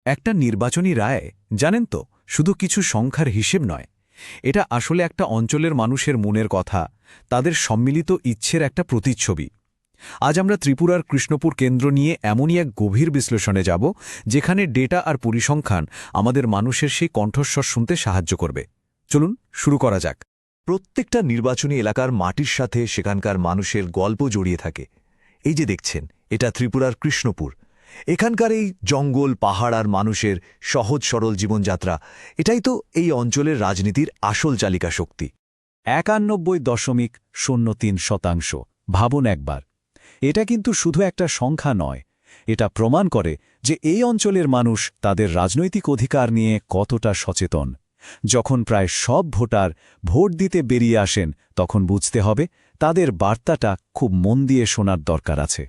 একটা নির্বাচনী রায় জানেন তো শুধু কিছু সংখ্যার হিসেব নয়, এটা আসলে একটা অঞ্চলের মানুষের মনের কথা, তাদের সম্মিলিত ইচ্ছের একটা প্রতিচ্ছবি। আজ আমরা ত্রিপুরার কৃষ্ণপুর কেন্দ্র নিয়ে এমনই এক গভীর বিশ্লেষণে যাব, যেখানে ডেটা আর পরিসংখ্যান আমাদের মানুষের সেই কণ্ঠস্বর শুনতে সাহায্য করবে। চলুন শুরু করা যাক। প্রত্যেকটা নির্বাচনী এলাকার মাটির সাথে সেখানকার মানুষের গল্প জড়িয়ে থাকে। এই যে দেখছেন, এটা ত্রিপুরার কৃষ্ণপুর। এখানকার এই জঙ্গল, পাহাড় আর মানুষের সহজ সরল জীবনযাত্রা, এটাই তো এই অঞ্চলের রাজনীতির আসল চালিকা শক্তি। 91.03%। ভাবুন একবার, এটা কিন্তু শুধু একটা সংখ্যা নয়, এটা প্রমাণ করে যে এই অঞ্চলের মানুষ তাদের রাজনৈতিক অধিকার নিয়ে কতটা সচেতন। যখন প্রায় সব ভোটার ভোট দিতে বেরিয়ে আসেন, তখন বুঝতে হবে তাদের বার্তাটা খুব মন দিয়ে শোনার দরকার আছে।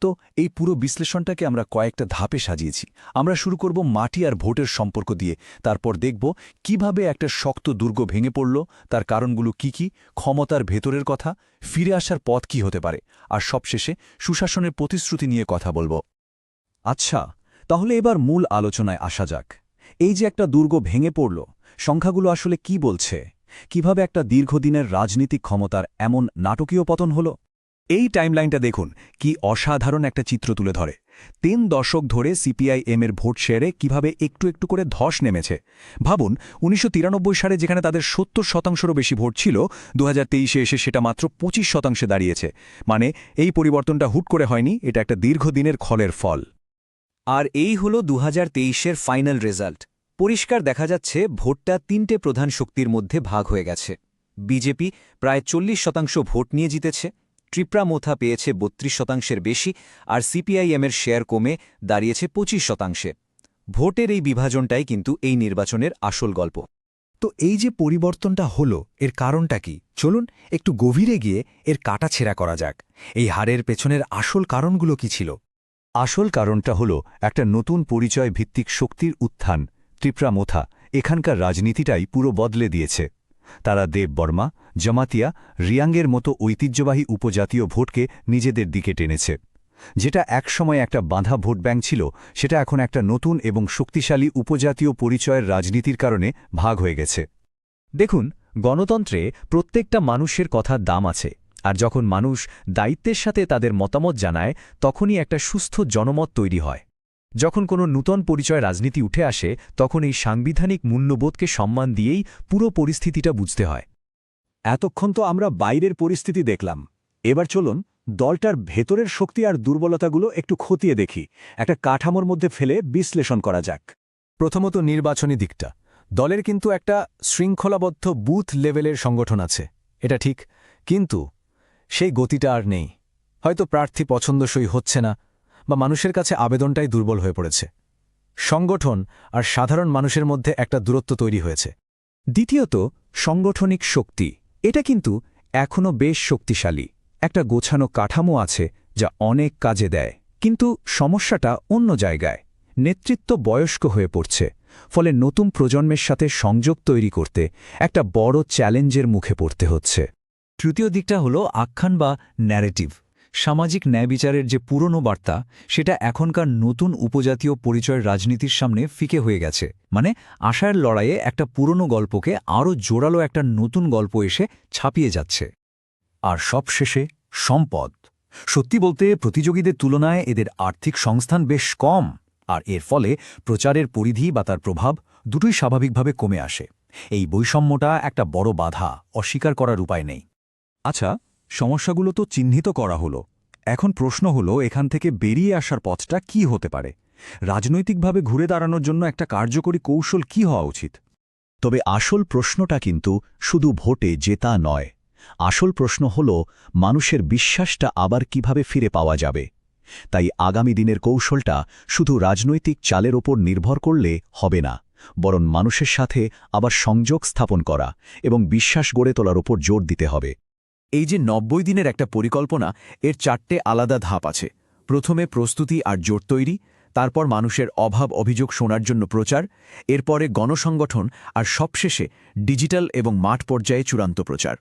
তো এই পুরো বিশ্লেষণটাকে আমরা কয়েকটা ধাপে সাজিয়েছি। আমরা শুরু করব মাটি আর ভোটের সম্পর্ক দিয়ে, তারপর দেখব কিভাবে একটা শক্ত দুর্গ ভেঙে পড়ল, তার কারণগুলো কি, ক্ষমতার ভেতরের কথা, ফিরে আসার পথ কি হতে পারে, আর সবশেষে সুশাসনের প্রতিশ্রুতি নিয়ে কথা বলব। আচ্ছা, তাহলে এবার মূল আলোচনায় আসা যাক। এই যে একটা দুর্গ ভেঙে পড়ল, সংখ্যাগুলো আসলে কি বলছে? কিভাবে একটা দীর্ঘদিনের রাজনীতিক ক্ষমতার এমন নাটকীয় পতন হল? এই টাইমলাইনটা দেখুন, কি অসাধারণ একটা চিত্র তুলে ধরে। ৩ দশক ধরে সিপিআইএম এর ভোট শেয়ারে কিভাবে একটু একটু করে ধস নেমেছে। ভাবুন, ১৯৯৩ সালে যেখানে তাদের ৭০%রও বেশি ভোট ছিল, ২০২৩-এ এসে সেটা মাত্র ২৫% দাঁড়িয়েছে। মানে এই পরিবর্তনটা হুট করে হয়নি, এটা একটা দীর্ঘদিনের খলের ফল। আর এই হল ২০২৩-এর ফাইনাল রেজাল্ট। পরিষ্কার দেখা যাচ্ছে ভোটটা ৩টে প্রধান শক্তির মধ্যে ভাগ হয়ে গেছে। বিজেপি প্রায় ৪০% ভোট নিয়ে জিতেছে, ত্রিপুরা মোথা পেয়েছে ৩২%-এর বেশি, আর সিপিআইএমের শেয়ার কমে দাঁড়িয়েছে ২৫%। ভোটের এই বিভাজনটাই কিন্তু এই নির্বাচনের আসল গল্প। তো এই যে পরিবর্তনটা হলো, এর কারণটা কি? চলুন একটু গভীরে গিয়ে এর কাটাছেঁড়া করা যাক। এই হারের পেছনের আসল কারণগুলো কি ছিল? আসল কারণটা হল একটা নতুন পরিচয় ভিত্তিক শক্তির উত্থান। ত্রিপুরা মোথা এখানকার রাজনীতিটাই পুরো বদলে দিয়েছে। তারা দেববর্মা, জমাতিয়া, রিয়াংয়ের মতো ঐতিহ্যবাহী উপজাতীয় ভোটকে নিজেদের দিকে টেনেছে। যেটা একসময় একটা বাঁধা ভোট ব্যাংক ছিল, সেটা এখন একটা নতুন এবং শক্তিশালী উপজাতীয় পরিচয়ের রাজনীতির কারণে ভাগ হয়ে গেছে। দেখুন, গণতন্ত্রে প্রত্যেকটা মানুষের কথার দাম আছে, আর যখন মানুষ দায়িত্বের সাথে তাদের মতামত জানায়, তখনই একটা সুস্থ জনমত তৈরি হয়। যখন কোনো নূতন পরিচয় রাজনীতি উঠে আসে, তখন এই সাংবিধানিক মূল্যবোধকে সম্মান দিয়েই পুরো পরিস্থিতিটা বুঝতে হয়। এতক্ষণ তো আমরা বাইরের পরিস্থিতি দেখলাম, এবার চলুন দলটার ভেতরের শক্তি আর দুর্বলতাগুলো একটু খতিয়ে দেখি, একটা কাঠামোর মধ্যে ফেলে বিশ্লেষণ করা যাক। প্রথমত নির্বাচনী দিকটা। দলের কিন্তু একটা শৃঙ্খলাবদ্ধ বুথ লেভেলের সংগঠন আছে, এটা ঠিক, কিন্তু সেই গতিটা আর নেই। হয়তো প্রার্থী পছন্দসই হচ্ছে না, বা মানুষের কাছে আবেদনটাই দুর্বল হয়ে পড়েছে। সংগঠন আর সাধারণ মানুষের মধ্যে একটা দূরত্ব তৈরি হয়েছে। দ্বিতীয়ত, সাংগঠনিক শক্তি। এটা কিন্তু এখনও বেশ শক্তিশালী, একটা গোছানো কাঠামো আছে যা অনেক কাজে দেয়। কিন্তু সমস্যাটা অন্য জায়গায়। নেতৃত্ব বয়স্ক হয়ে পড়ছে, ফলে নতুন প্রজন্মের সাথে সংযোগ তৈরি করতে একটা বড় চ্যালেঞ্জের মুখে পড়তে হচ্ছে। তৃতীয় দিকটা হলো আখ্যান বা ন্যারেটিভ। সামাজিক ন্যায়বিচারের যে পুরনো বার্তা, সেটা এখনকার নতুন উপজাতীয় পরিচয়ের রাজনীতির সামনে ফিকে হয়ে গেছে। মানে আশার লড়াইয়ে একটা পুরনো গল্পকে আরও জোরালো একটা নতুন গল্প এসে ছাপিয়ে যাচ্ছে। আর সবশেষে সম্পদ। সত্যি বলতে প্রতিযোগীদের তুলনায় এদের আর্থিক সংস্থান বেশ কম, আর এর ফলে প্রচারের পরিধি বা তার প্রভাব দুটোই স্বাভাবিকভাবে কমে আসে। এই বৈষম্যটা একটা বড় বাধা, অস্বীকার করার উপায় নেই। আচ্ছা, সমস্যাগুলো তো চিহ্নিত করা হলো। এখন প্রশ্ন হলো, এখান থেকে বেরিয়ে আসার পথটা কি হতে পারে? রাজনৈতিকভাবে ঘুরে দাঁড়ানোর জন্য একটা কার্যকরী কৌশল কি হওয়া উচিত? তবে আসল প্রশ্নটা কিন্তু শুধু ভোটে জেতা নয়। আসল প্রশ্ন হল, মানুষের বিশ্বাসটা আবার কিভাবে ফিরে পাওয়া যাবে। তাই আগামী দিনের কৌশলটা শুধু রাজনৈতিক চালের ওপর নির্ভর করলে হবে না, বরং মানুষের সাথে আবার সংযোগ স্থাপন করা এবং বিশ্বাস গড়ে তোলার ওপর জোর দিতে হবে। এই যে ৯০ দিনের একটা পরিকল্পনা, এর ৪টে আলাদা ধাপ আছে। প্রথমে প্রস্তুতি আর জোট তৈরি, তারপর মানুষের অভাব অভিযোগ শোনার জন্য প্রচার, এরপরে গণসংগঠন, আর সবশেষে ডিজিটাল এবং মাঠ পর্যায়ে চূড়ান্ত প্রচার।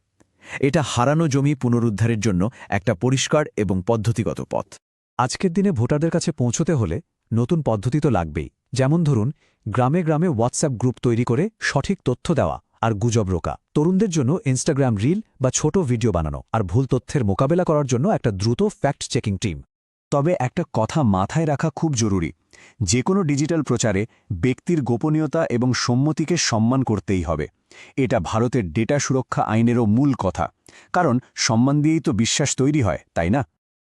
এটা হারানো জমি পুনরুদ্ধারের জন্য একটা পরিষ্কার এবং পদ্ধতিগত পথ। আজকের দিনে ভোটারদের কাছে পৌঁছতে হলে নতুন পদ্ধতি তো লাগবেই, যেমন ধরুন গ্রামে গ্রামে হোয়াটসঅ্যাপ গ্রুপ তৈরি করে সঠিক তথ্য দেওয়া আর গুজব রোকা, তরুণদের জন্য ইনস্টাগ্রাম রিল বা ছোট ভিডিও বানানো, আর ভুল তথ্যের মোকাবেলা করার জন্য একটা দ্রুত ফ্যাক্ট চেকিং টিম। তবে একটা কথা মাথায় রাখা খুব জরুরি, যে কোনো ডিজিটাল প্রচারে ব্যক্তির গোপনীয়তা এবং সম্মতিকে সম্মান করতেই হবে। এটা ভারতের ডেটা সুরক্ষা আইনেরও মূল কথা, কারণ সম্মান দিয়েই তো বিশ্বাস তৈরি হয়, তাই না?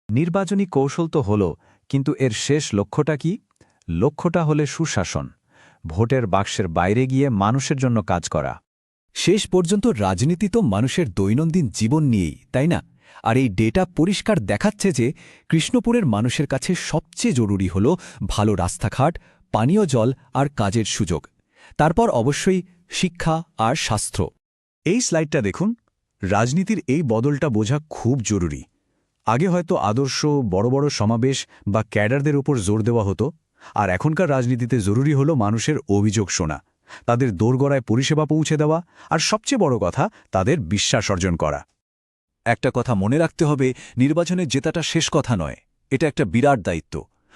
নির্বাচনী কৌশল তো হল, কিন্তু এর শেষ লক্ষ্যটা কি? লক্ষ্যটা হলে সুশাসন, ভোটের বাক্সের বাইরে গিয়ে মানুষের জন্য কাজ করা। শেষ পর্যন্ত রাজনীতি তো মানুষের দৈনন্দিন জীবন নিয়েই, তাই না? আর এই ডেটা পরিষ্কার দেখাচ্ছে যে কৃষ্ণপুরের মানুষের কাছে সবচেয়ে জরুরি হল ভালো রাস্তাঘাট, পানীয় জল আর কাজের সুযোগ, তারপর অবশ্যই শিক্ষা আর স্বাস্থ্য। এই স্লাইডটা দেখুন, রাজনীতির এই বদলটা বোঝা খুব জরুরি। আগে হয়তো আদর্শ বড় বড় সমাবেশ বা ক্যাডারদের উপর জোর দেওয়া হতো, আর এখনকার রাজনীতিতে জরুরি হলো মানুষের অভিযোগ শোনা, তাদের দোরগোড়ায় পরিষেবা পৌঁছে দেওয়া, আর সবচেয়ে বড় কথা তাদের বিশ্বাস অর্জন করা। একটা কথা মনে রাখতে হবে, নির্বাচনে জেতাটা শেষ কথা নয়, এটা একটা বিরাট দায়িত্ব।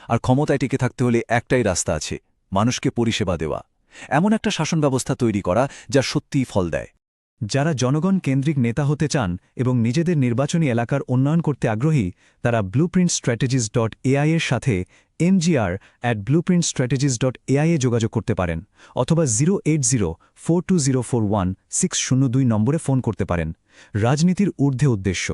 আর ক্ষমতায় টিকে থাকতে হলে একটাই রাস্তা আছে, মানুষকে পরিষেবা দেওয়া, এমন একটা শাসন ব্যবস্থা তৈরি করা যা সত্যিই ফল দেয়। যারা জনগণ কেন্দ্রিক নেতা হতে চান এবং নিজেদের নির্বাচনী এলাকার উন্নয়ন করতে আগ্রহী, তারা blueprintstrategies.ai এর সাথে mgr@blueprintstrategies.ai এ যোগাযোগ করতে পারেন, অথবা 08042041602 নম্বরে ফোন করতে পারেন। রাজনীতির ঊর্ধ্বে উদ্দেশ্য।